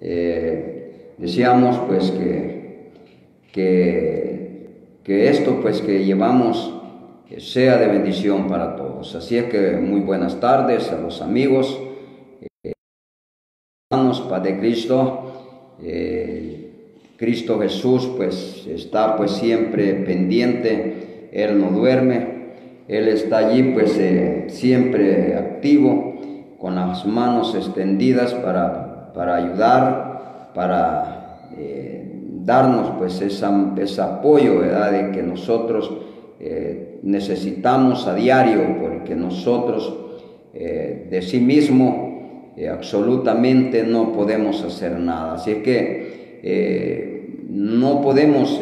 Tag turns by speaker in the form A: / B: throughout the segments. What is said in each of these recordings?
A: Deseamos pues que esto pues que llevamos sea de bendición para todos. Así es que muy buenas tardes a los amigos, hermanos, paz de Cristo. Cristo Jesús pues está pues siempre pendiente, Él no duerme, Él está allí pues siempre activo, con las manos extendidas para ayudar, para darnos pues ese apoyo, ¿verdad?, de que nosotros necesitamos a diario, porque nosotros de sí mismo absolutamente no podemos hacer nada. Así es que no podemos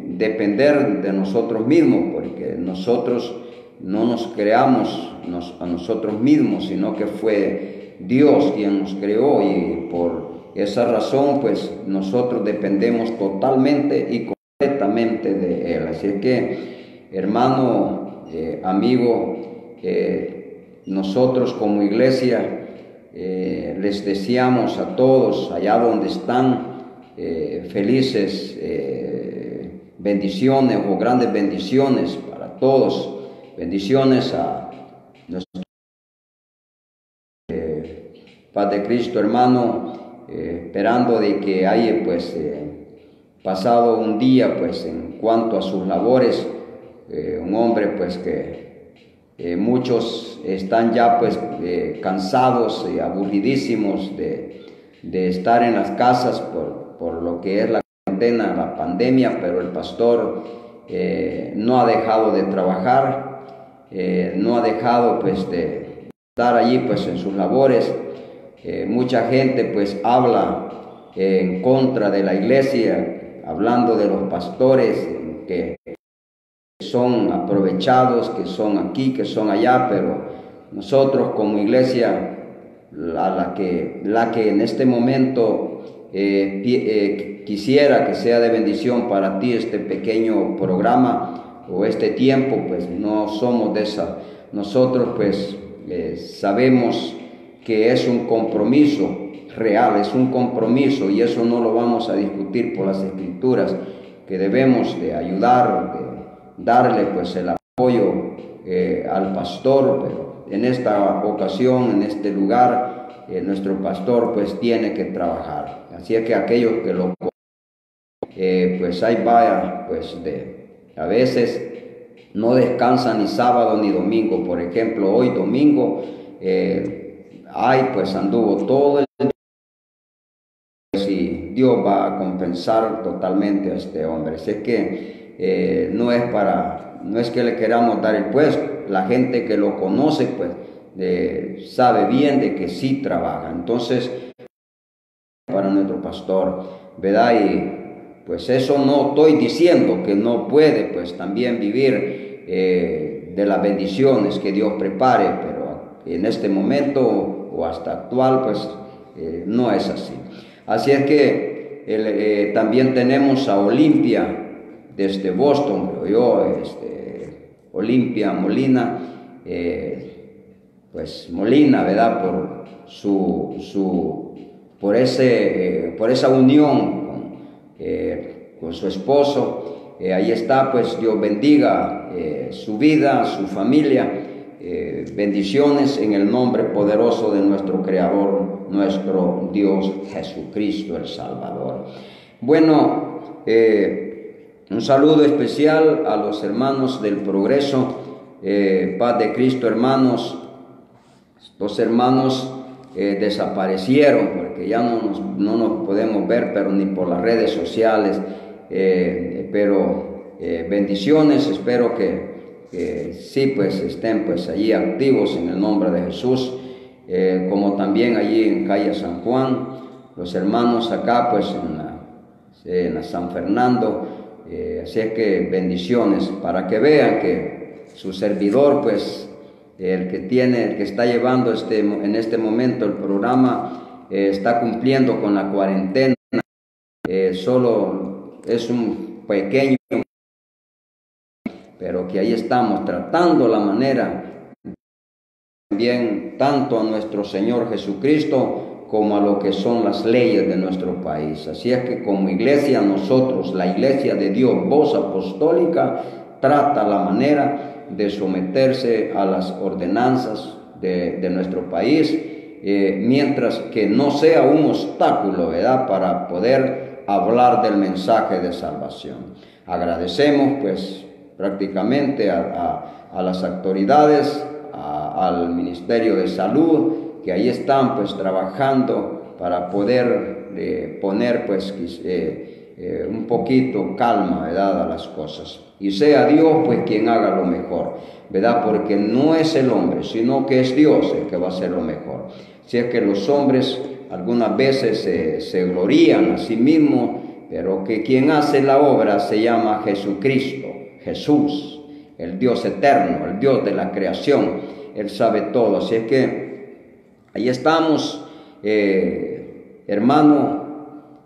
A: depender de nosotros mismos, porque nosotros no nos creamos a nosotros mismos, sino que fue Dios quien nos creó, y por esa razón pues nosotros dependemos totalmente y completamente de Él. Así es que, hermano, amigo, nosotros como iglesia les deseamos a todos allá donde están felices bendiciones o grandes bendiciones para todos. Bendiciones a nuestro paz de Cristo, hermano, esperando de que haya pues pasado un día pues en cuanto a sus labores, un hombre pues que muchos están ya pues cansados y aburridísimos de estar en las casas por lo que es la cuarentena, la pandemia, pero el pastor no ha dejado de trabajar, no ha dejado pues de estar allí pues en sus labores. Mucha gente pues habla en contra de la iglesia, hablando de los pastores que son aprovechados, que son aquí, que son allá, pero nosotros como iglesia, la que en este momento quisiera que sea de bendición para ti este pequeño programa o este tiempo, pues no somos de esa. Nosotros pues sabemos que es un compromiso real, es un compromiso, y eso no lo vamos a discutir por las escrituras, que debemos de ayudar, de darle pues el apoyo al pastor, pero en esta ocasión, en este lugar, nuestro pastor pues tiene que trabajar. Así es que aquellos que lo pues ahí vaya, pues a veces no descansan ni sábado ni domingo. Por ejemplo, hoy domingo pues anduvo todo el día, y Dios va a compensar totalmente a este hombre. Así que no es que le queramos dar el puesto. La gente que lo conoce pues sabe bien de que sí trabaja. Entonces, para nuestro pastor, ¿verdad? Y pues eso no estoy diciendo que no puede pues también vivir de las bendiciones que Dios prepare, pero en este momento o hasta actual pues no es así. Así es que también tenemos a Olimpia desde Boston, creo yo, Olimpia Molina, pues Molina, ¿verdad? Por esa unión con su esposo. Ahí está, pues Dios bendiga su vida, su familia. Bendiciones en el nombre poderoso de nuestro Creador, nuestro Dios Jesucristo el Salvador. Bueno, un saludo especial a los hermanos del Progreso, paz de Cristo, hermanos. Los hermanos desaparecieron porque ya no nos podemos ver, pero ni por las redes sociales, pero bendiciones. Espero que sí pues estén pues allí activos en el nombre de Jesús, como también allí en calle San Juan, los hermanos acá pues en la San Fernando. Así es que bendiciones, para que vean que su servidor pues el que está llevando en este momento el programa está cumpliendo con la cuarentena. Solo es un pequeño, pero que ahí estamos tratando la manera también tanto a nuestro Señor Jesucristo como a lo que son las leyes de nuestro país. Así es que como iglesia nosotros, la iglesia de Dios, voz apostólica, trata la manera de someterse a las ordenanzas de nuestro país, mientras que no sea un obstáculo, ¿verdad?, para poder hablar del mensaje de salvación. Agradecemos pues prácticamente a las autoridades, al Ministerio de Salud, que ahí están pues trabajando para poder poner pues un poquito calma, ¿verdad?, a las cosas. Y sea Dios pues quien haga lo mejor, ¿verdad?, porque no es el hombre, sino que es Dios el que va a hacer lo mejor. Si es que los hombres algunas veces se glorían a sí mismos, pero que quien hace la obra se llama Jesucristo, Jesús, el Dios eterno, el Dios de la creación. Él sabe todo. Así es que ahí estamos, hermano,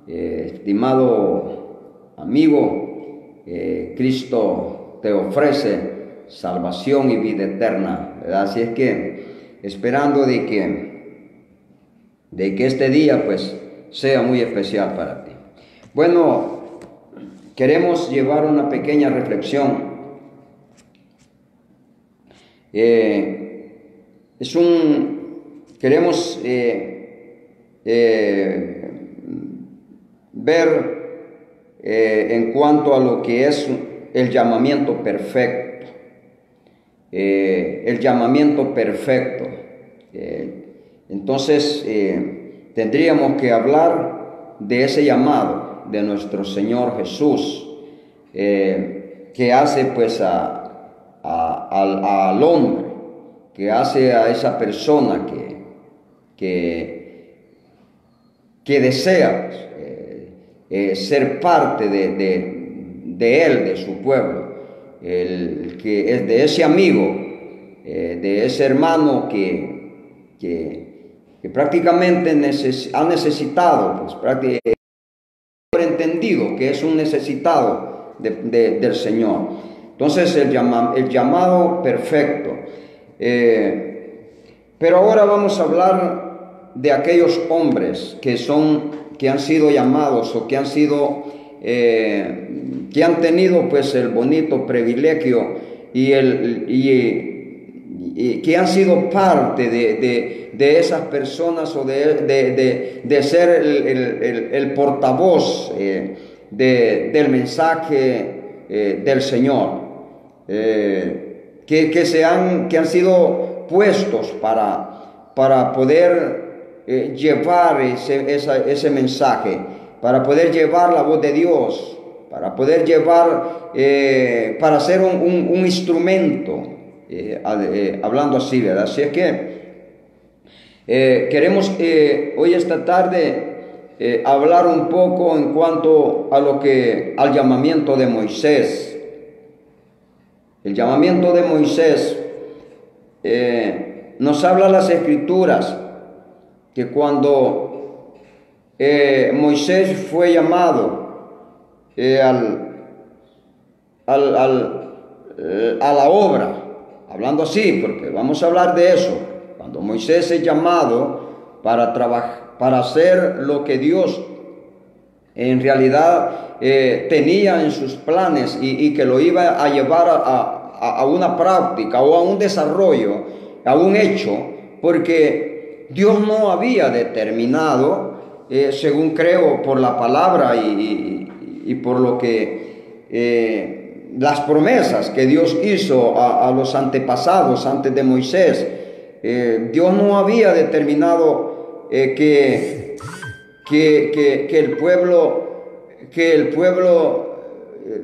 A: estimado amigo, Cristo te ofrece salvación y vida eterna, ¿verdad? Así es que esperando de que este día pues sea muy especial para ti. Bueno, queremos llevar una pequeña reflexión. Queremos ver en cuanto a lo que es el llamamiento perfecto. El llamamiento perfecto. Entonces, tendríamos que hablar de ese llamado de nuestro Señor Jesús, que hace pues al hombre, que hace a esa persona que desea ser parte de él, de su pueblo, que es de ese amigo, de ese hermano que prácticamente ha necesitado, pues prácticamente entendido que es un necesitado del Señor. Entonces el llamado perfecto. Pero ahora vamos a hablar de aquellos hombres que han sido llamados o que han tenido pues el bonito privilegio y que han sido parte de esas personas o de ser el portavoz del mensaje del Señor, que han sido puestos para poder llevar ese mensaje, para poder llevar la voz de Dios, para poder llevar, para ser un instrumento, hablando así, ¿verdad? Así es que queremos hoy esta tarde hablar un poco en cuanto al llamamiento de Moisés. El llamamiento de Moisés, nos habla las Escrituras que cuando Moisés fue llamado a la obra, hablando así, porque vamos a hablar de eso, cuando Moisés es llamado para trabajar, para hacer lo que Dios en realidad tenía en sus planes y que lo iba a llevar a una práctica o a un desarrollo, a un hecho, porque Dios no había determinado, según creo por la palabra y por lo que las promesas que Dios hizo a los antepasados antes de Moisés, Dios no había determinado que el pueblo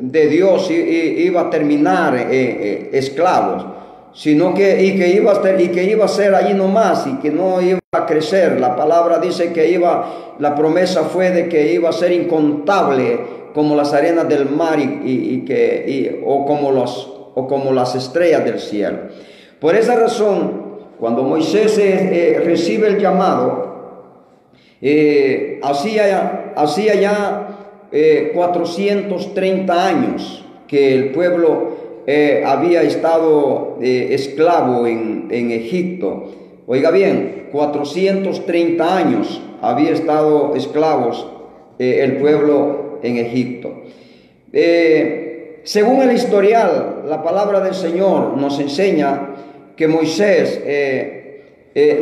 A: de Dios iba a terminar esclavos, sino que iba a ser allí nomás y que no iba a crecer. La palabra dice que la promesa fue de que iba a ser incontable como las arenas del mar o como las estrellas del cielo. Por esa razón, cuando Moisés recibe el llamado, hacía ya 430 años que el pueblo había estado esclavo en Egipto, Oiga bien, 430 años había estado esclavos el pueblo en Egipto. Según el historial, la palabra del Señor nos enseña que Moisés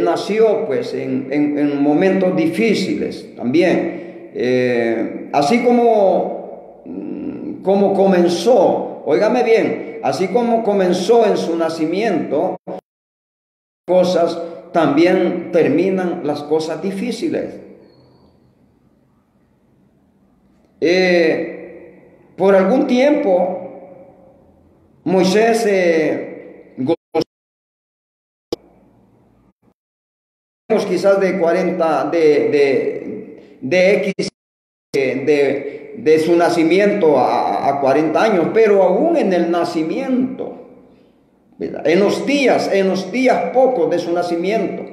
A: nació pues en momentos difíciles también. Así como comenzó, óigame bien, así como comenzó en su nacimiento, cosas también terminan las cosas difíciles. Por algún tiempo Moisés quizás de 40 X de su nacimiento a 40 años, pero aún en el nacimiento, ¿verdad? En los días pocos de su nacimiento,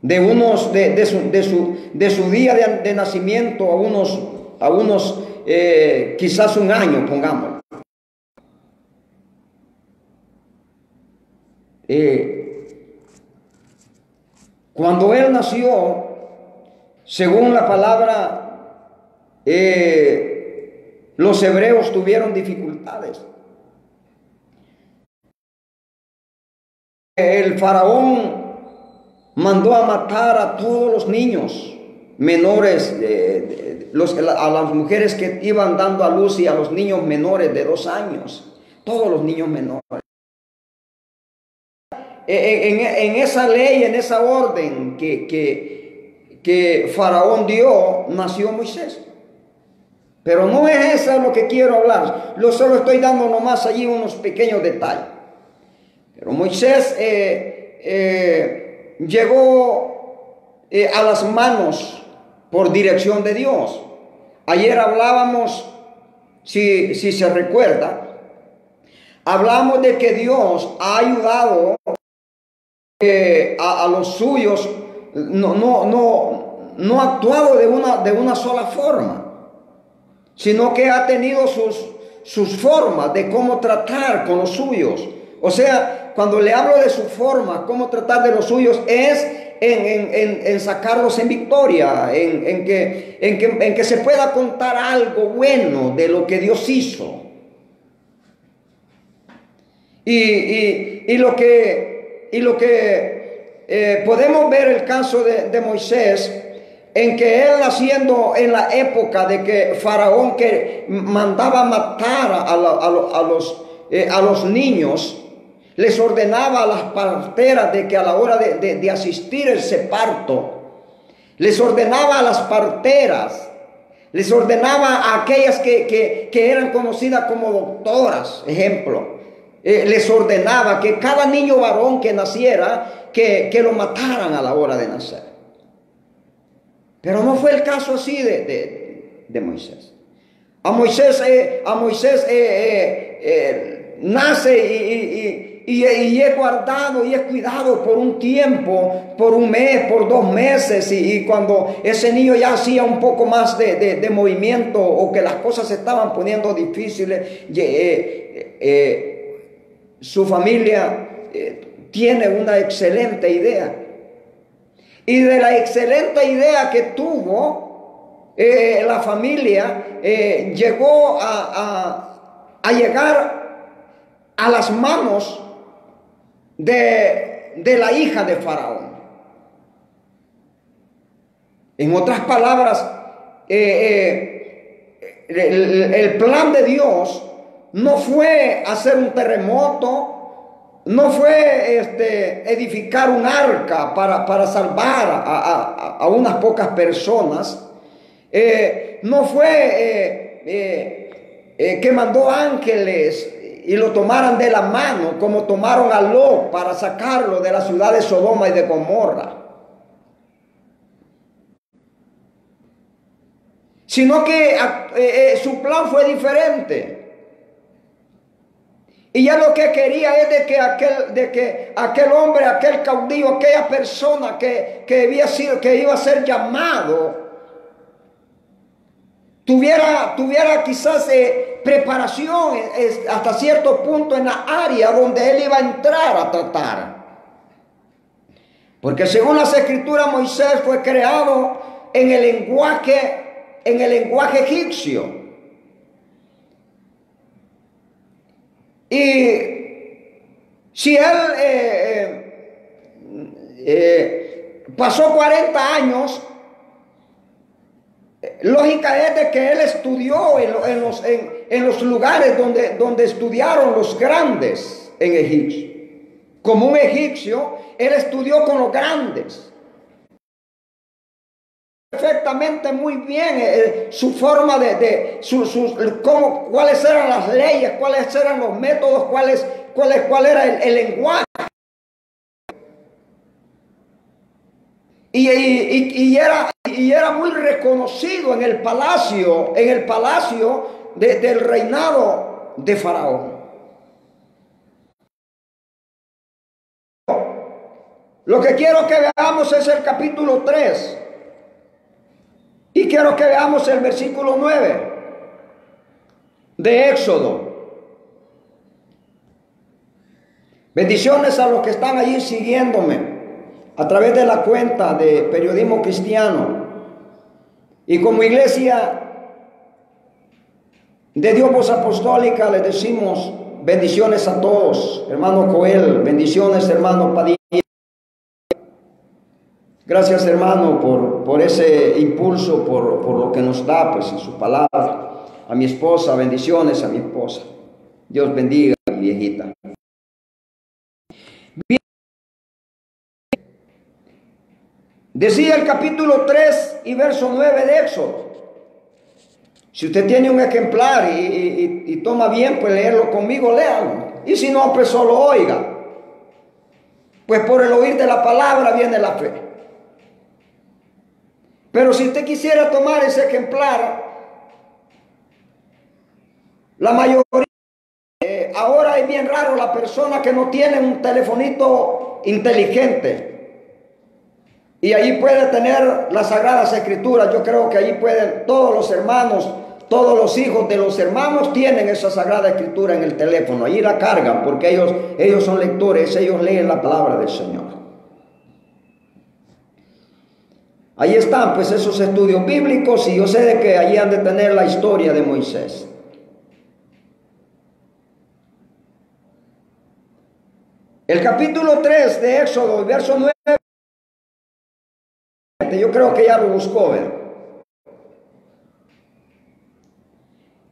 A: de su día de nacimiento a unos quizás un año, pongamos. Cuando él nació, según la palabra, los hebreos tuvieron dificultades. El faraón mandó a matar a todos los niños menores, a las mujeres que iban dando a luz y a los niños menores de 2 años, todos los niños menores. En esa ley, en esa orden que Faraón dio, nació Moisés. Pero no es eso lo que quiero hablar. Yo solo estoy dando nomás allí unos pequeños detalles. Pero Moisés llegó a las manos por dirección de Dios. Ayer hablábamos, si se recuerda, hablamos de que Dios ha ayudado a los suyos, no ha actuado de una sola forma, sino que ha tenido sus formas de cómo tratar con los suyos. O sea, cuando le hablo de su forma, cómo tratar de los suyos, es en sacarlos en victoria, en que se pueda contar algo bueno de lo que Dios hizo. Y lo que podemos ver el caso de Moisés, en que él naciendo en la época de que Faraón que mandaba matar a los niños, les ordenaba a las parteras de que a la hora de asistir ese parto, les ordenaba a las parteras, les ordenaba a aquellas que eran conocidas como doctoras, ejemplo, les ordenaba que cada niño varón que naciera, que lo mataran a la hora de nacer. Pero no fue el caso así de Moisés. A Moisés nace y es guardado y es cuidado por un tiempo, por un mes, por 2 meses, y cuando ese niño ya hacía un poco más de movimiento o que las cosas se estaban poniendo difíciles, su familia tiene una excelente idea. Y de la excelente idea que tuvo la familia, llegó a llegar a las manos de la hija de Faraón. En otras palabras, el plan de Dios no fue hacer un terremoto, no fue edificar un arca para salvar a unas pocas personas, no fue que mandó ángeles y lo tomaran de la mano como tomaron a Lot para sacarlo de la ciudad de Sodoma y de Gomorra, sino que su plan fue diferente. Y ya lo que quería es de que aquel hombre, aquel caudillo, aquella persona que iba a ser llamado, tuviera quizás preparación hasta cierto punto en la área donde él iba a entrar a tratar.
B: Porque según las escrituras, Moisés fue creado en el lenguaje egipcio. Y si él pasó 40 años, lógica es de que él estudió en los lugares donde estudiaron los grandes en Egipto. Como un egipcio, él estudió con los grandes. Perfectamente muy bien su forma cuáles eran las leyes, cuáles eran los métodos, cuál era el lenguaje. Y era muy reconocido en el palacio del reinado de Faraón. Lo que quiero que veamos es el capítulo 3. Y quiero que veamos el versículo 9 de Éxodo. Bendiciones a los que están allí siguiéndome a través de la cuenta de Periodismo Cristiano. Y como iglesia de Dios Voz Apostólica les decimos bendiciones a todos. Hermano Coel, bendiciones hermano Padilla. Gracias hermano por ese impulso, por lo que nos da pues en su palabra. A mi esposa, bendiciones a mi esposa. Dios bendiga a mi viejita. Bien. Decía el capítulo 3 y verso 9 de Éxodo. Si usted tiene un ejemplar y toma bien, pues leerlo conmigo, léalo. Y si no, pues solo oiga. Pues por el oír de la palabra viene la fe. Pero si usted quisiera tomar ese ejemplar, la mayoría, ahora es bien raro la persona que no tiene un telefonito inteligente. Y ahí puede tener las Sagradas Escrituras. Yo creo que ahí pueden todos los hermanos, todos los hijos de los hermanos tienen esa Sagrada Escritura en el teléfono. Ahí la cargan porque ellos son lectores, ellos leen la palabra del Señor. Ahí están pues esos estudios bíblicos y yo sé de que allí han de tener la historia de Moisés. El capítulo 3 de Éxodo, verso 9, yo creo que ya lo buscó, ¿verdad?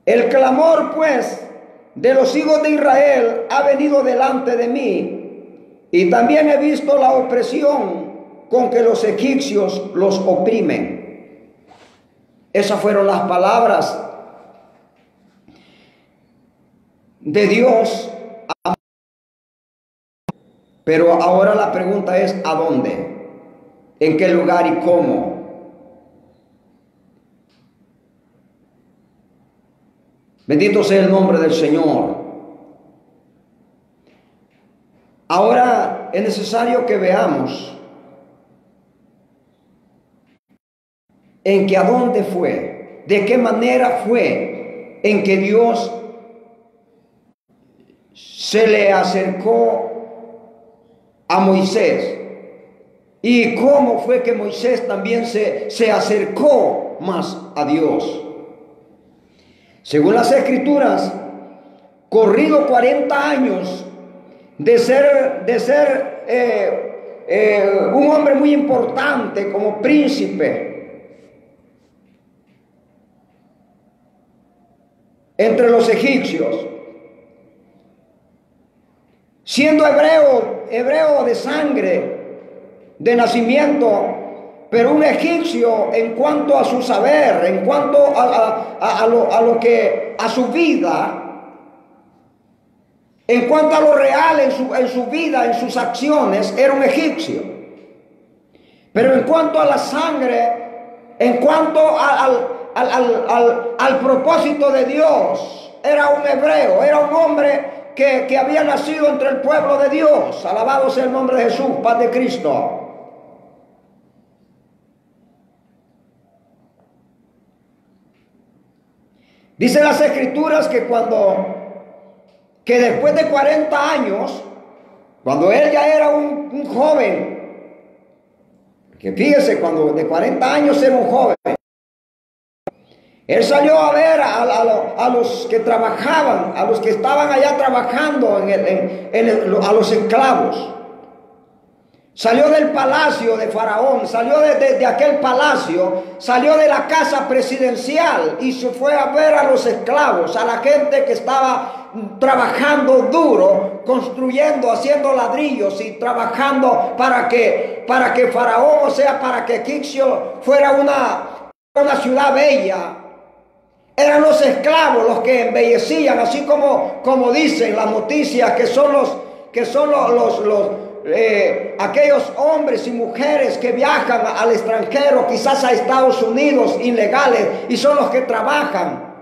B: El clamor pues de los hijos de Israel ha venido delante de mí y también he visto la opresión con que los egipcios los oprimen. Esas fueron las palabras de Dios. Pero ahora la pregunta es, ¿a dónde? ¿En qué lugar y cómo? Bendito sea el nombre del Señor. Ahora es necesario que veamos en que a dónde fue, de qué manera fue en que Dios se le acercó a Moisés y cómo fue que Moisés también se acercó más a Dios. Según las Escrituras, corrido 40 años de ser un hombre muy importante como príncipe entre los egipcios, siendo hebreo de sangre, de nacimiento, pero un egipcio en cuanto a su saber, en cuanto a su vida, en cuanto a lo real en su vida, en sus acciones, era un egipcio. Pero en cuanto a la sangre, en cuanto al propósito de Dios, era un hebreo, era un hombre que había nacido entre el pueblo de Dios. Alabado sea el nombre de Jesús, paz de Cristo. Dice las Escrituras que después de 40 años, cuando él ya era un joven, que fíjese, cuando de 40 años era un joven, él salió a ver a los que trabajaban, a los que estaban allá trabajando, a los esclavos. Salió del palacio de Faraón, salió de aquel palacio, salió de la casa presidencial y se fue a ver a los esclavos, a la gente que estaba trabajando duro, construyendo, haciendo ladrillos y trabajando para que Faraón, o sea, para que Egipcio fuera una ciudad bella. Eran los esclavos los que embellecían, así como dicen las noticias, que son aquellos hombres y mujeres que viajan al extranjero, quizás a Estados Unidos, ilegales, y son los que trabajan.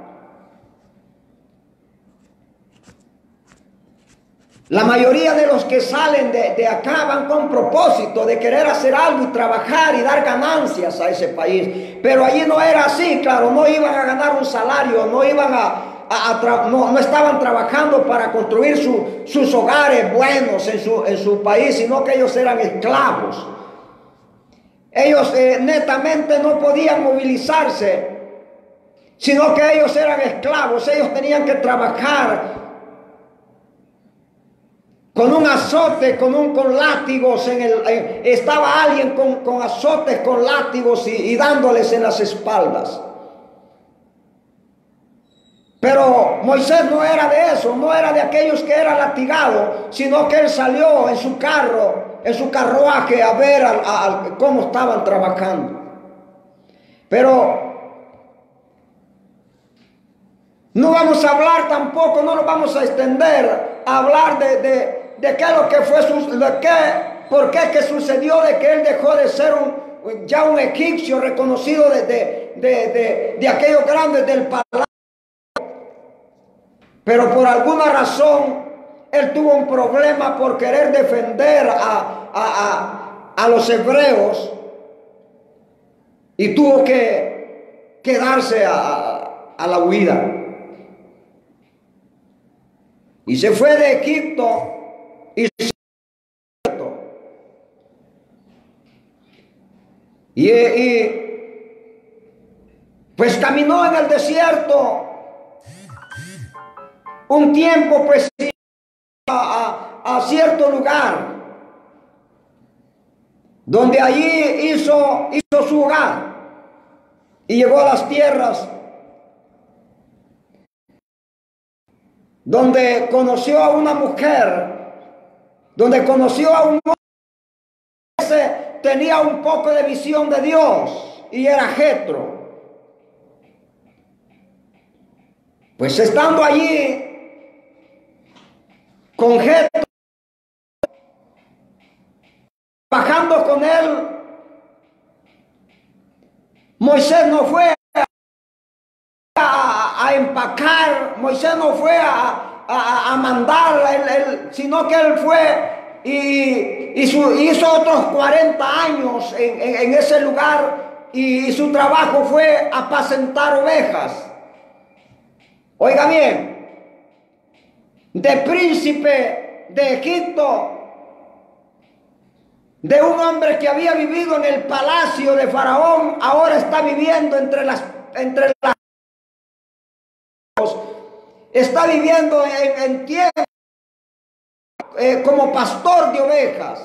B: La mayoría de los que salen de acá van con propósito de querer hacer algo y trabajar y dar ganancias a ese país. Pero allí no era así, claro, no iban a ganar un salario, no iban no estaban trabajando para construir sus hogares buenos en su país, sino que ellos eran esclavos. Ellos netamente no podían movilizarse, sino que ellos eran esclavos. Ellos tenían que trabajar con un azote, con látigos. Estaba alguien con azotes, con látigos y dándoles en las espaldas. Pero Moisés no era de eso, no era de aquellos que era latigado, sino que él salió en su carro, en su carruaje, a ver cómo estaban trabajando. Pero no vamos a hablar tampoco, no nos vamos a extender a hablar de qué es lo que fue, por qué que sucedió de que él dejó de ser ya un egipcio reconocido de aquellos grandes del palacio. Pero por alguna razón él tuvo un problema por querer defender a los hebreos y tuvo que quedarse a la huida. Y se fue de Egipto y pues caminó en el desierto un tiempo, pues a cierto lugar donde allí hizo su hogar y llegó a las tierras donde conoció a una mujer, donde conoció a un hombre que tenía un poco de visión de Dios y era Jetro. Pues estando allí con Jetro, trabajando con él, Moisés no fue a empacar, Moisés no fue a mandar, sino que él fue y hizo otros 40 años en ese lugar y su trabajo fue apacentar ovejas. Oiga bien, de príncipe de Egipto, de un hombre que había vivido en el palacio de Faraón, ahora está viviendo está viviendo en tierra como pastor de ovejas.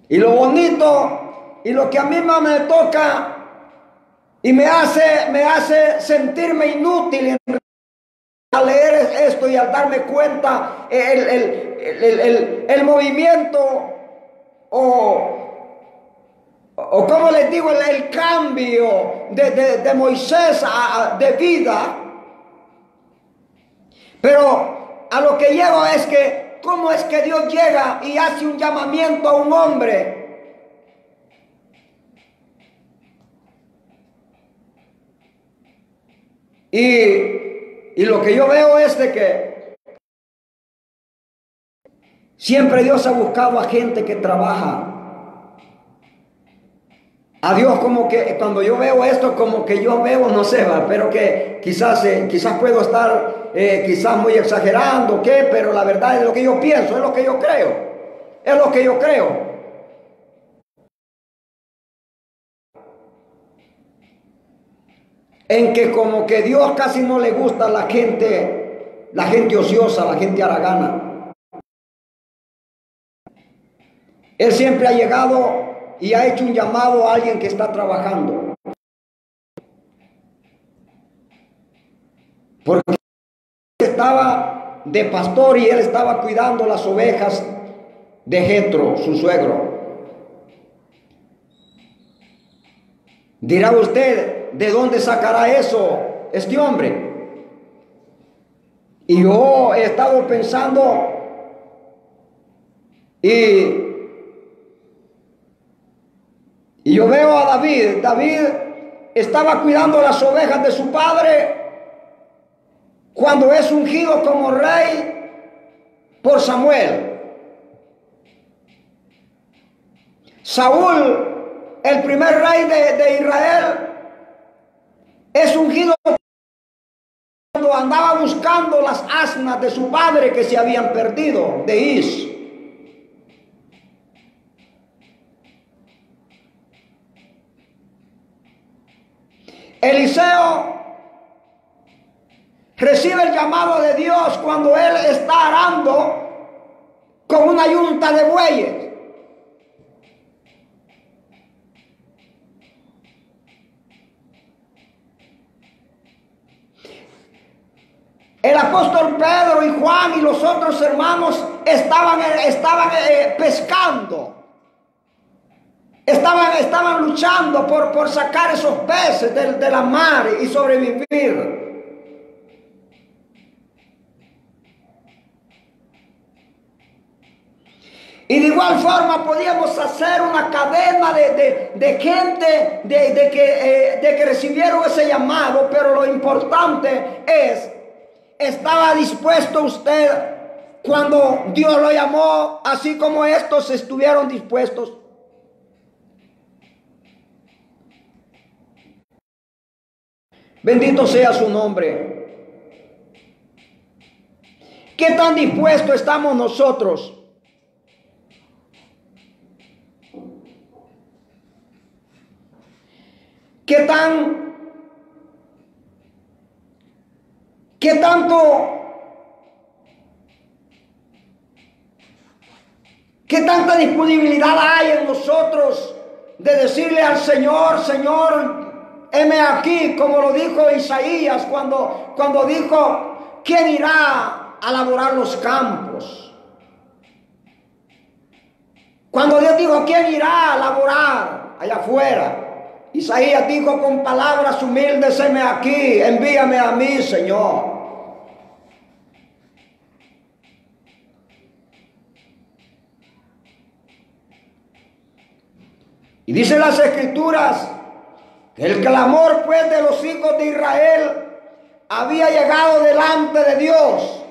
B: Y lo bonito y lo que a mí más me toca y me hace sentirme inútil al leer esto y al darme cuenta el movimiento o como les digo, el cambio de Moisés de vida. Pero a lo que llego es que cómo es que Dios llega y hace un llamamiento a un hombre y lo que yo veo es de que siempre Dios ha buscado a gente que trabaja. A Dios, como que cuando yo veo esto, como que yo veo, no sé, pero que quizás puedo estar quizás muy exagerando, pero la verdad es lo que yo pienso, es lo que yo creo, es lo que yo creo. en que como que Dios casi no le gusta a la gente ociosa, la gente haragana. Él siempre ha llegado y ha hecho un llamado a alguien que está trabajando. Porque estaba de pastor y él estaba cuidando las ovejas de Jetro, su suegro. Dirá usted, ¿de dónde sacará eso este hombre? Y yo he estado pensando y yo veo a David. David estaba cuidando las ovejas de su padre cuando es ungido como rey por Samuel. Saúl, el primer rey de Israel, es ungido cuando andaba buscando las asnas de su padre que se habían perdido, de Is. Eliseo recibe el llamado de Dios cuando él está arando con una yunta de bueyes. El apóstol Pedro y Juan y los otros hermanos estaban pescando. Estaban luchando por sacar esos peces de la mar y sobrevivir. Y de igual forma podíamos hacer una cadena de gente de que recibieron ese llamado, pero lo importante es, ¿estaba dispuesto usted cuando Dios lo llamó, así como estos estuvieron dispuestos? Bendito sea su nombre. ¿Qué tan dispuestos estamos nosotros? ¿Qué tanta disponibilidad hay en nosotros de decirle al Señor, Señor, heme aquí, como lo dijo Isaías cuando dijo, ¿quién irá a laborar los campos? Cuando Dios dijo, ¿quién irá a laborar allá afuera? Isaías dijo con palabras humildes, heme aquí, envíame a mí, Señor. Y dice las Escrituras que el clamor pues de los hijos de Israel había llegado delante de Dios.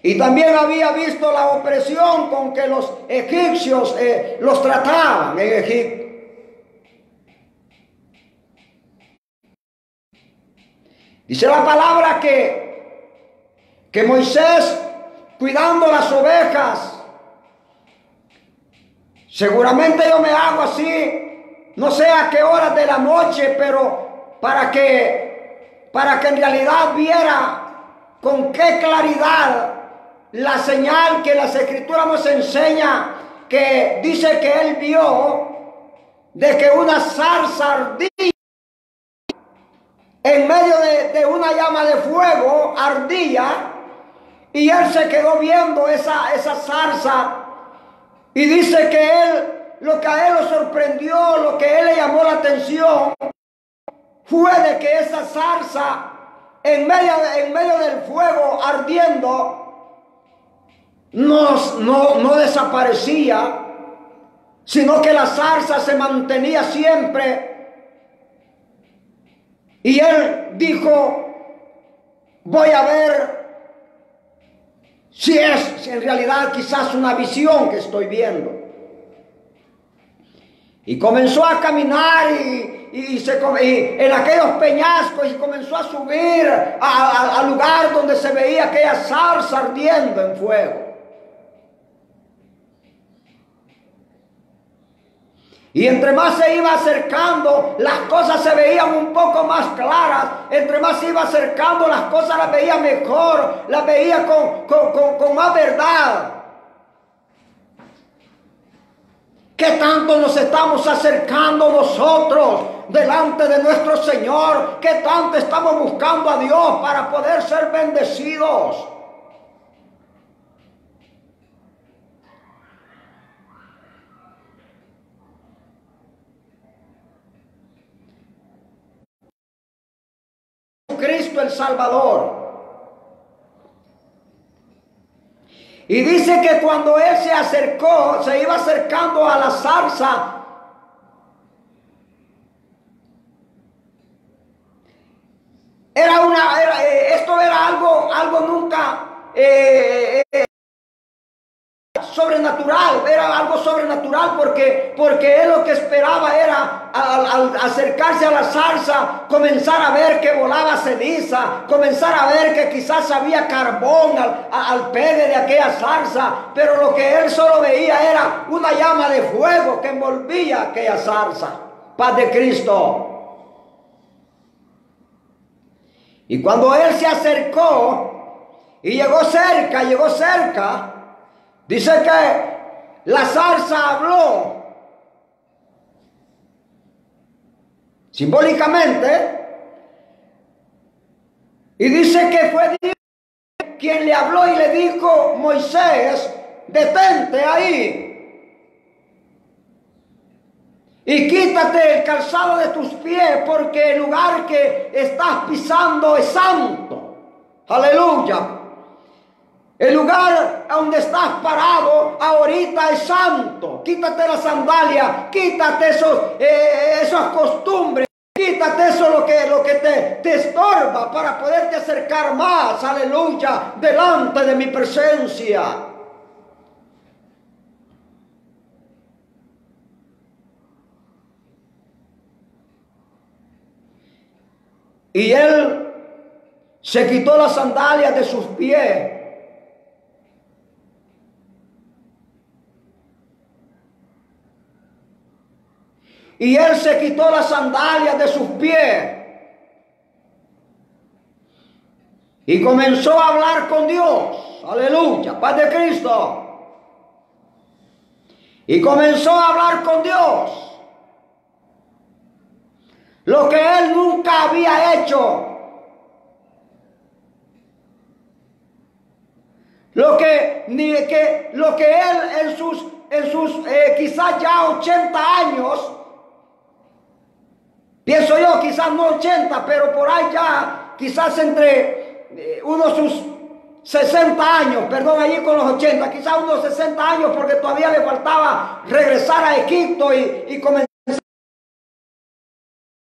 B: Y también había visto la opresión con que los egipcios los trataban en Egipto. Dice la palabra que Moisés, cuidando las ovejas, seguramente yo me hago así, no sé a qué horas de la noche, pero para que en realidad viera con qué claridad la señal que las Escrituras nos enseña, que dice que él vio de que una zarza ardía en medio de una llama de fuego, ardía, y él se quedó viendo esa zarza, y dice que lo que a él lo sorprendió, lo que a él le llamó la atención, fue de que esa zarza, en medio del fuego ardiendo, no desaparecía, sino que la zarza se mantenía siempre. Y él dijo, voy a ver si es en realidad quizás una visión que estoy viendo. Y comenzó a caminar y en aquellos peñascos, y comenzó a subir al lugar donde se veía aquella zarza ardiendo en fuego. Y entre más se iba acercando, las cosas se veían un poco más claras. Entre más se iba acercando, las cosas las veía mejor, las veía con más verdad. ¿Qué tanto nos estamos acercando nosotros delante de nuestro Señor? ¿Qué tanto estamos buscando a Dios para poder ser bendecidos? Cristo el Salvador. Y dice que cuando él se acercó, se iba acercando a la zarza, esto era algo nunca sobrenatural, era algo sobrenatural porque él lo que esperaba era al acercarse a la zarza comenzar a ver que volaba ceniza, comenzar a ver que quizás había carbón al pegue de aquella zarza, pero lo que él solo veía era una llama de fuego que envolvía aquella zarza. Paz de Cristo. Y cuando él se acercó y llegó cerca, dice que la zarza habló simbólicamente y dice que fue Dios quien le habló y le dijo: Moisés, detente ahí y quítate el calzado de tus pies, porque el lugar que estás pisando es santo. Aleluya. El lugar donde estás parado ahorita es santo. Quítate la sandalia, quítate esas costumbres, quítate eso lo que te estorba para poderte acercar más, aleluya, delante de mi presencia. Y él se quitó las sandalias de sus pies. Y él se quitó las sandalias de sus pies y comenzó a hablar con Dios. Aleluya, paz de Cristo. Y comenzó a hablar con Dios. Lo que él nunca había hecho. Lo que él en sus quizás ya 80 años, pienso yo, quizás no 80, pero por ahí ya, quizás entre unos sus 60 años, perdón, allí con los 80, quizás unos 60 años, porque todavía le faltaba regresar a Egipto y comenzar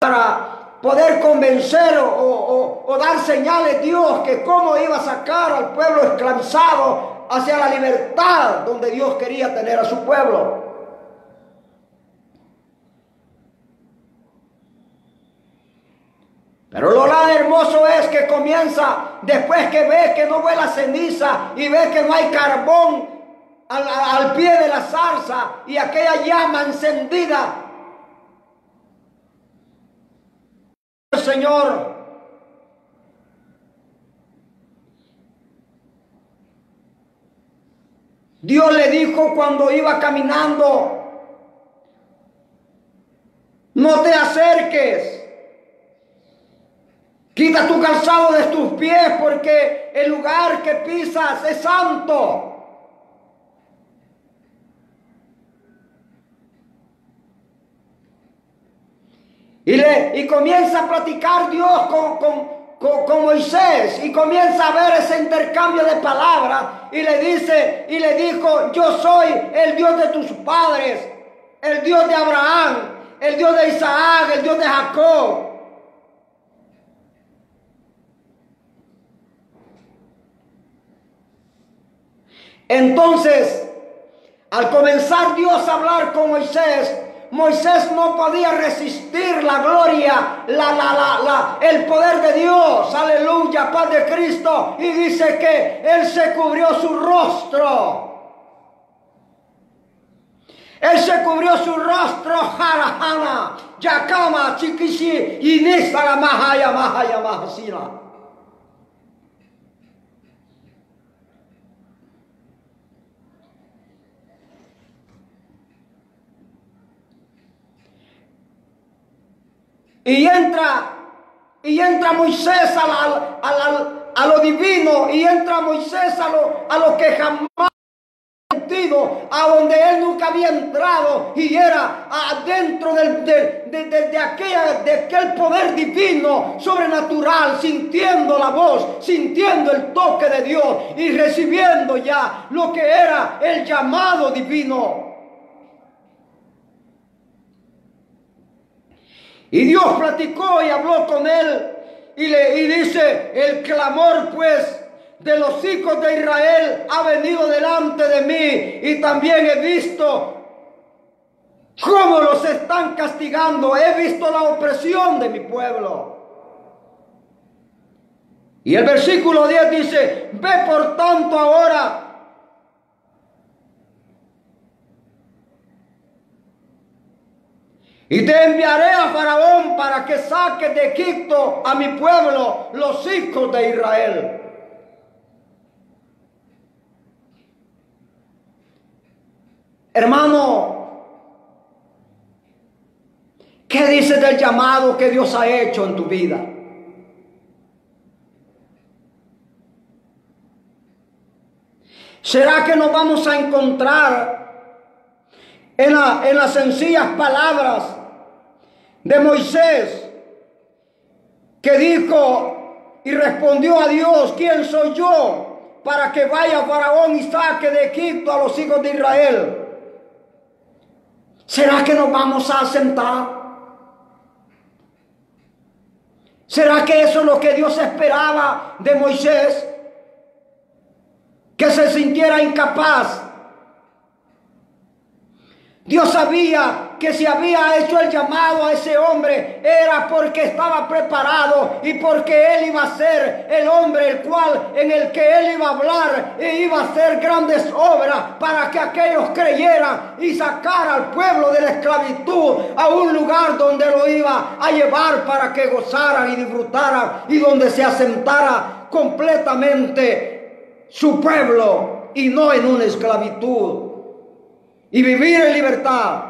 B: para poder convencer o dar señales Dios que cómo iba a sacar al pueblo esclavizado hacia la libertad donde Dios quería tener a su pueblo. Pero lo tan hermoso es que comienza, después que ve que no vuela ceniza y ve que no hay carbón al pie de la zarza y aquella llama encendida, el Señor Dios le dijo cuando iba caminando: no te acerques. Quita tu calzado de tus pies, porque el lugar que pisas es santo. Y comienza a platicar Dios con Moisés, y comienza a ver ese intercambio de palabras, y le dijo: yo soy el Dios de tus padres, el Dios de Abraham, el Dios de Isaac, el Dios de Jacob. Entonces, al comenzar Dios a hablar con Moisés, Moisés no podía resistir la gloria, el poder de Dios, aleluya, paz de Cristo, y dice que él se cubrió su rostro. Él se cubrió su rostro, jarajana, yakama, chiquishi, y nista la mahaya, mahaya, mahasina. Y entra Moisés a lo divino, y entra Moisés a lo que jamás a donde él nunca había entrado, y era adentro de aquel poder divino, sobrenatural, sintiendo la voz, sintiendo el toque de Dios y recibiendo ya lo que era el llamado divino. Y Dios platicó y habló con él y dice: el clamor pues de los hijos de Israel ha venido delante de mí, y también he visto cómo los están castigando, he visto la opresión de mi pueblo. Y el versículo 10 dice: ve por tanto ahora y te enviaré a Faraón para que saques de Egipto a mi pueblo, los hijos de Israel. Hermano, ¿qué dices del llamado que Dios ha hecho en tu vida? ¿Será que nos vamos a encontrar en las sencillas palabras de Moisés, que dijo y respondió a Dios: ¿quién soy yo para que vaya Faraón y saque de Egipto a los hijos de Israel? ¿Será que nos vamos a sentar? ¿Será que eso es lo que Dios esperaba de Moisés? Que se sintiera incapaz. Dios sabía que si había hecho el llamado a ese hombre era porque estaba preparado y porque él iba a ser el hombre en el que él iba a hablar e iba a hacer grandes obras para que aquellos creyeran y sacar al pueblo de la esclavitud a un lugar donde lo iba a llevar para que gozaran y disfrutaran, y donde se asentara completamente su pueblo y no en una esclavitud, y vivir en libertad.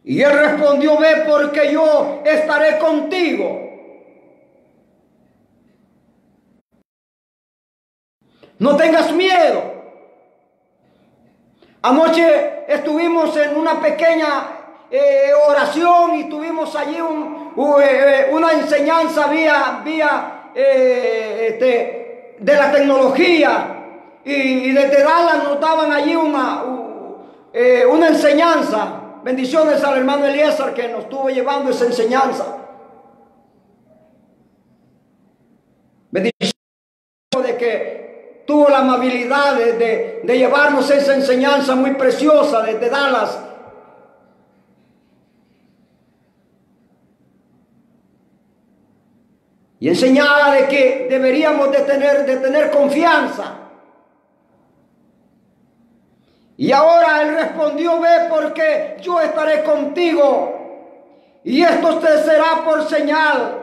B: Y él respondió: ve, porque yo estaré contigo. No tengas miedo. Anoche estuvimos en una pequeña oración y tuvimos allí una enseñanza vía de la tecnología, y desde Dallas nos daban allí una enseñanza. Bendiciones al hermano Eliezer, que nos estuvo llevando esa enseñanza. Bendiciones de que tuvo la amabilidad de llevarnos esa enseñanza muy preciosa desde Dallas. Y enseñaba de que deberíamos de tener confianza. Y ahora él respondió: ve, porque yo estaré contigo, y esto te será por señal.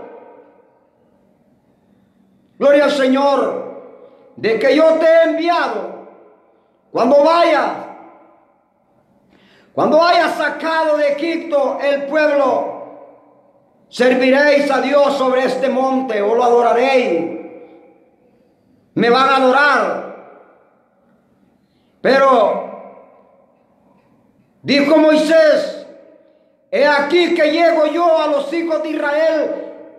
B: Gloria al Señor, de que yo te he enviado. Cuando hayas sacado de Egipto el pueblo, serviréis a Dios sobre este monte, o lo adoraréis. Me van a adorar. Pero dijo Moisés: he aquí que llego yo a los hijos de Israel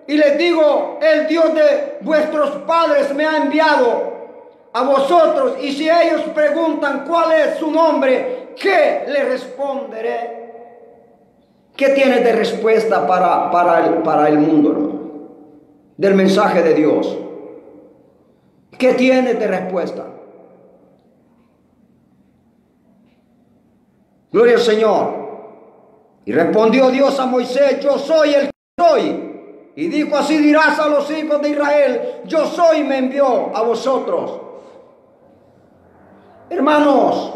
B: y les digo: el Dios de vuestros padres me ha enviado a vosotros. Y si ellos preguntan cuál es su nombre, ¿qué le responderé? ¿Qué tienes de respuesta para el mundo, hermano? Del mensaje de Dios. ¿Qué tienes de respuesta? Gloria al Señor. Y respondió Dios a Moisés: yo soy el que soy. Y dijo: así dirás a los hijos de Israel: yo soy, me envió a vosotros. Hermanos,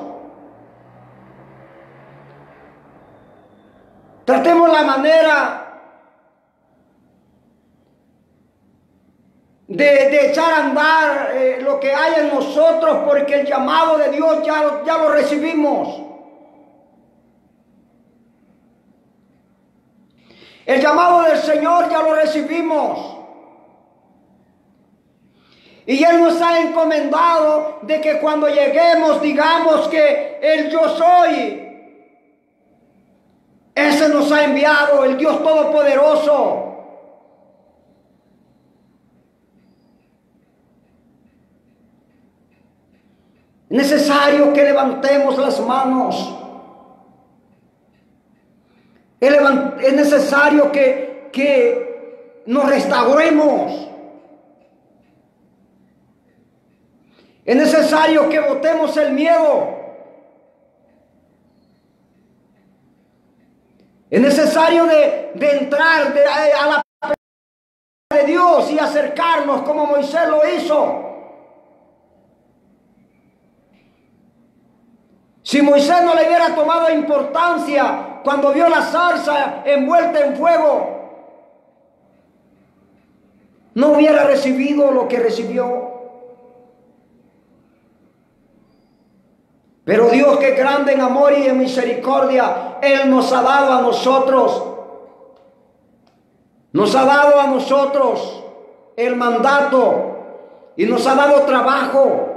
B: tratemos la manera de echar a andar lo que hay en nosotros, porque el llamado de Dios ya lo recibimos. El llamado del Señor ya lo recibimos. Y Él nos ha encomendado de que cuando lleguemos digamos que el yo soy, ese nos ha enviado, el Dios Todopoderoso. Es necesario que levantemos las manos. Es necesario que nos restauremos. Es necesario que botemos el miedo. Es necesario de entrar a la presencia de Dios y acercarnos como Moisés lo hizo. Si Moisés no le hubiera tomado importancia cuando vio la zarza envuelta en fuego, no hubiera recibido lo que recibió. Pero Dios, que es grande en amor y en misericordia, Él nos ha dado a nosotros. Nos ha dado a nosotros el mandato y nos ha dado trabajo.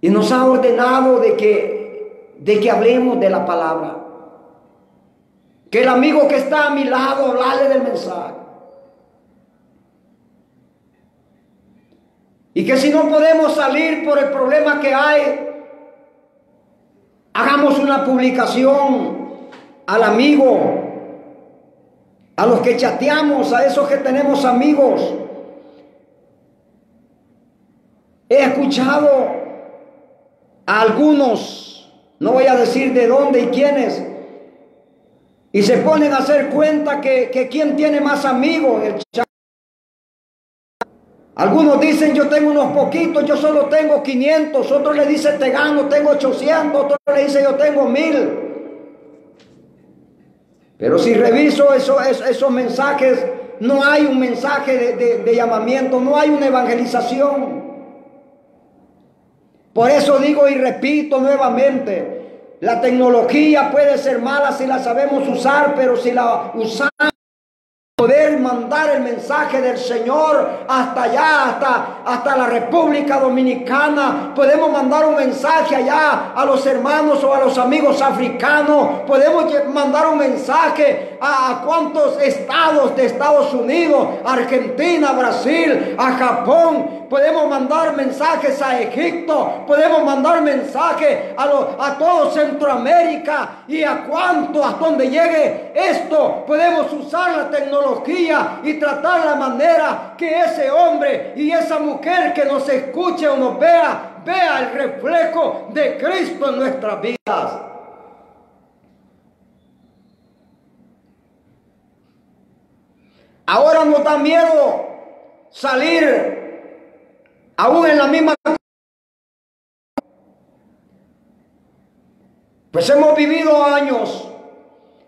B: Y nos ha ordenado de que hablemos de la palabra. Que el amigo que está a mi lado, hablarle del mensaje. Y que si no podemos salir por el problema que hay, hagamos una publicación al amigo, a los que chateamos, a esos que tenemos amigos. He escuchado a algunos, no voy a decir de dónde y quiénes, y se ponen a hacer cuenta que quién tiene más amigos. Algunos dicen: yo tengo unos poquitos, yo solo tengo 500. Otros le dicen: te gano, tengo 800. Otros le dicen: yo tengo 1000. Pero si reviso esos mensajes, no hay un mensaje de llamamiento, no hay una evangelización. Por eso digo y repito nuevamente: la tecnología puede ser mala si la sabemos usar, pero si la usamos, poder mandar el mensaje del Señor hasta allá, hasta la República Dominicana. Podemos mandar un mensaje allá a los hermanos o a los amigos africanos. Podemos mandar un mensaje a cuantos estados de Estados Unidos, Argentina, Brasil, a Japón. Podemos mandar mensajes a Egipto. Podemos mandar mensajes a todo Centroamérica. Y a cuanto, hasta donde llegue esto, podemos usar la tecnología y tratar la manera que ese hombre y esa mujer que nos escuche o nos vea el reflejo de Cristo en nuestras vidas. Ahora nos da miedo salir aún en la misma. Pues hemos vivido años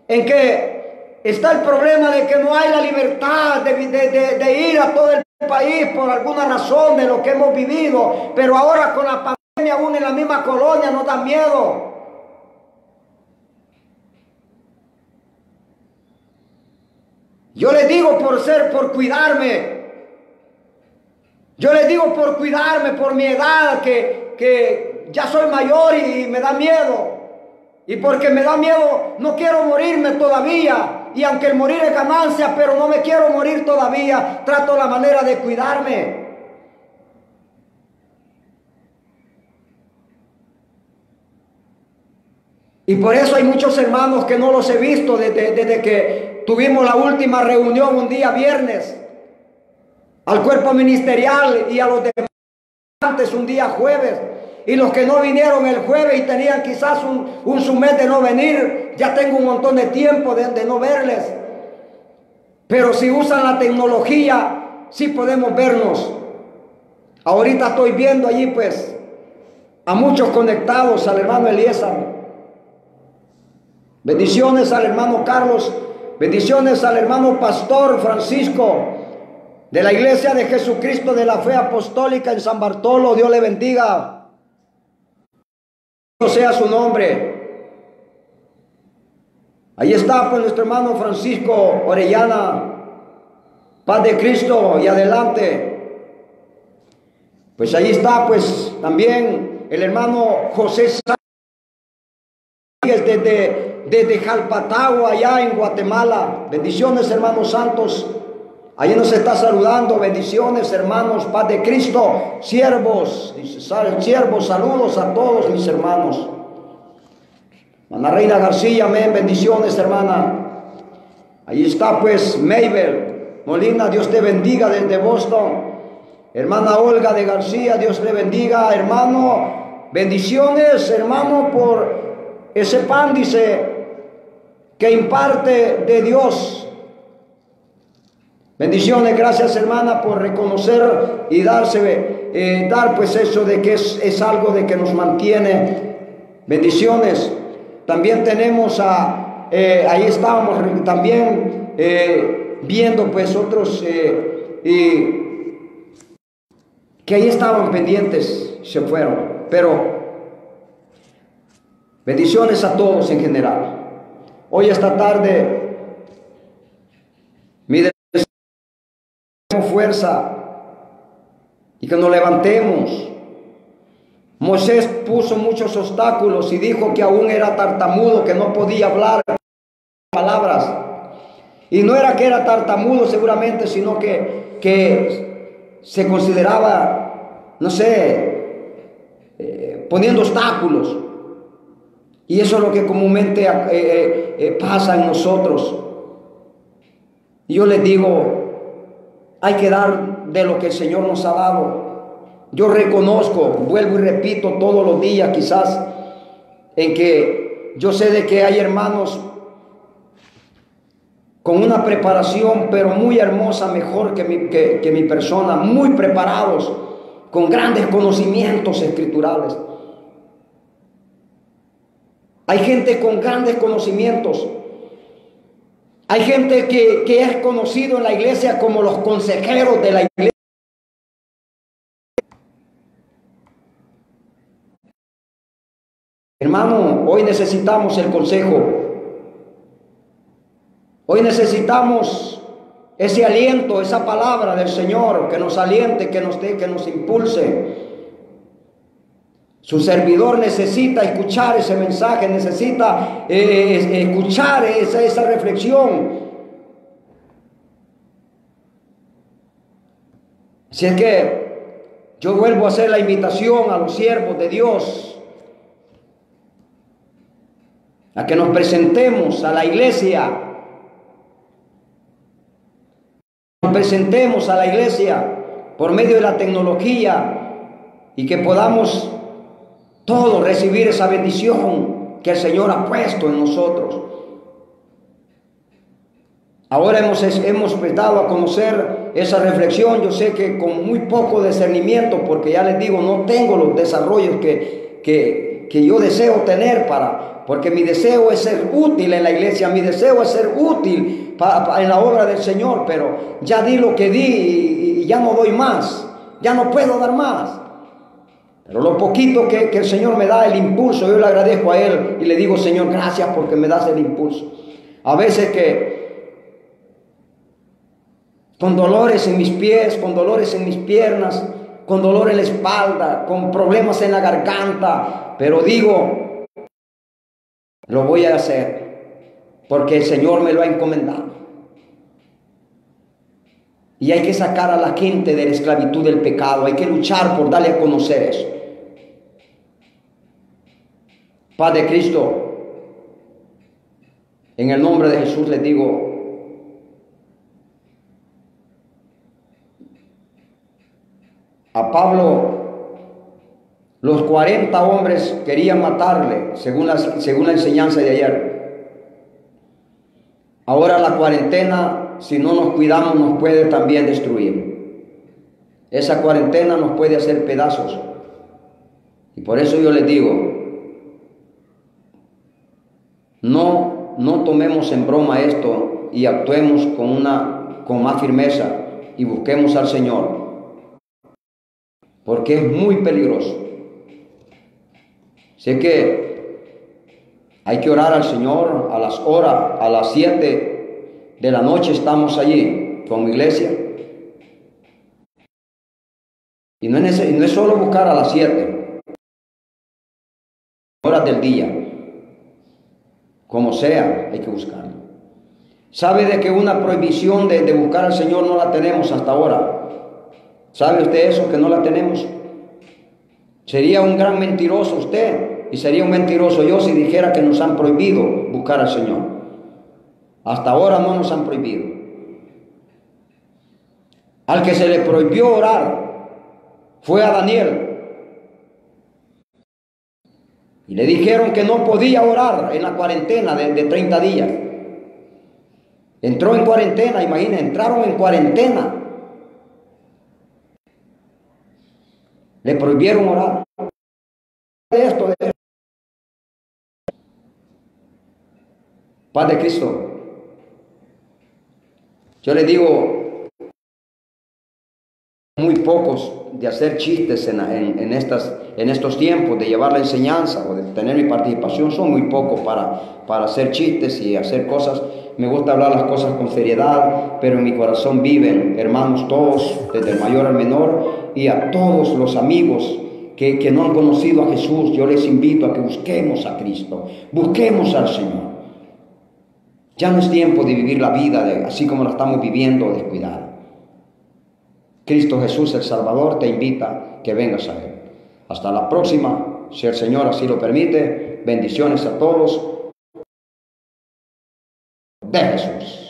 B: en que está el problema de que no hay la libertad de ir a todo el país por alguna razón de lo que hemos vivido. Pero ahora con la pandemia aún en la misma colonia nos da miedo. Yo les digo por cuidarme. Yo les digo por cuidarme, por mi edad, que ya soy mayor y me da miedo. Y porque me da miedo, no quiero morirme todavía. Y aunque el morir es ganancia, pero no me quiero morir todavía. Trato la manera de cuidarme. Y por eso hay muchos hermanos que no los he visto desde que tuvimos la última reunión un día viernes. Al cuerpo ministerial y a los demás un día jueves. Y los que no vinieron el jueves y tenían quizás un su mes de no venir, ya tengo un montón de tiempo de no verles. Pero si usan la tecnología, sí podemos vernos. Ahorita estoy viendo allí pues a muchos conectados, al hermano Eliezer. Bendiciones al hermano Carlos. Bendiciones al hermano Pastor Francisco de la Iglesia de Jesucristo de la Fe Apostólica en San Bartolo. Dios le bendiga. Dios sea su nombre. Ahí está pues nuestro hermano Francisco Orellana. Paz de Cristo y adelante. Pues ahí está pues también el hermano José Sánchez desde Jalpatagua, allá en Guatemala. Bendiciones, hermanos santos. Ahí nos está saludando. Bendiciones, hermanos. Paz de Cristo. Siervos, siervos, saludos a todos mis hermanos. Ana Reina García, amén. Bendiciones, hermana. Ahí está pues Mabel Molina, Dios te bendiga desde Boston. Hermana Olga de García, Dios le bendiga, hermano. Bendiciones, hermano, por ese pan, dice, que imparte de Dios. Bendiciones, gracias, hermana, por reconocer y dar pues eso de que es algo de que nos mantiene. Bendiciones. También tenemos ahí estábamos también viendo pues otros que ahí estaban pendientes, se fueron, pero bendiciones a todos en general. Hoy esta tarde mi deseo fuerza y que nos levantemos. Moisés puso muchos obstáculos y dijo que aún era tartamudo, que no podía hablar palabras. Y no era que era tartamudo seguramente, sino que se consideraba, no sé, poniendo obstáculos. Y eso es lo que comúnmente pasa en nosotros. Y yo les digo, hay que dar de lo que el Señor nos ha dado. Yo reconozco, vuelvo y repito todos los días quizás, en que yo sé de que hay hermanos con una preparación pero muy hermosa, mejor que mi persona, muy preparados, con grandes conocimientos escriturales. Hay gente con grandes conocimientos. Hay gente que es conocido en la iglesia como los consejeros de la iglesia. Hermano, hoy necesitamos el consejo. Hoy necesitamos ese aliento, esa palabra del Señor que nos aliente, que nos dé, que nos impulse. Su servidor necesita escuchar ese mensaje, necesita escuchar esa reflexión. Así es que yo vuelvo a hacer la invitación a los siervos de Dios a que nos presentemos a la iglesia. Nos presentemos a la iglesia por medio de la tecnología y que podamos todos recibir esa bendición que el Señor ha puesto en nosotros. Ahora hemos dado a conocer esa reflexión. Yo sé que con muy poco discernimiento, porque ya les digo, no tengo los desarrollos que yo deseo tener porque mi deseo es ser útil en la iglesia, mi deseo es ser útil en la obra del Señor, pero ya di lo que di y ya no doy más, ya no puedo dar más. Pero lo poquito que el Señor me da, el impulso, yo le agradezco a Él y le digo, Señor, gracias porque me das el impulso. A veces que con dolores en mis pies, con dolores en mis piernas, con dolor en la espalda, con problemas en la garganta, pero digo, lo voy a hacer porque el Señor me lo ha encomendado. Y hay que sacar a la gente de la esclavitud del pecado, hay que luchar por darle a conocer eso. Paz de Cristo, en el nombre de Jesús les digo, a Pablo Los 40 hombres querían matarle, según la enseñanza de ayer. Ahora la cuarentena, si no nos cuidamos, nos puede también destruir. Esa cuarentena nos puede hacer pedazos. Y por eso yo les digo, no tomemos en broma esto y actuemos con más firmeza y busquemos al Señor, porque es muy peligroso. Sé que hay que orar al Señor a las 7 de la noche estamos allí como iglesia. Y no es solo buscar a las 7 horas del día. Como sea, hay que buscarlo. ¿Sabe de que una prohibición de buscar al Señor no la tenemos hasta ahora? ¿Sabe usted eso, que no la tenemos? Sería un gran mentiroso usted y sería un mentiroso yo si dijera que nos han prohibido buscar al Señor. Hasta ahora no nos han prohibido. Al que se le prohibió orar fue a Daniel. Y le dijeron que no podía orar en la cuarentena de 30 días. Entró en cuarentena, imagínense, entraron en cuarentena. Le prohibieron orar. Paz de Cristo. Yo le digo, muy pocos de hacer chistes en estos tiempos, de llevar la enseñanza o de tener mi participación, son muy pocos para hacer chistes y hacer cosas. Me gusta hablar las cosas con seriedad, pero en mi corazón viven hermanos todos, desde el mayor al menor, y a todos los amigos que no han conocido a Jesús. Yo les invito a que busquemos a Cristo, busquemos al Señor. Ya no es tiempo de vivir la vida así como la estamos viviendo, descuidada. Cristo Jesús, el Salvador, te invita que vengas a Él. Hasta la próxima, si el Señor así lo permite. Bendiciones a todos. De Jesús.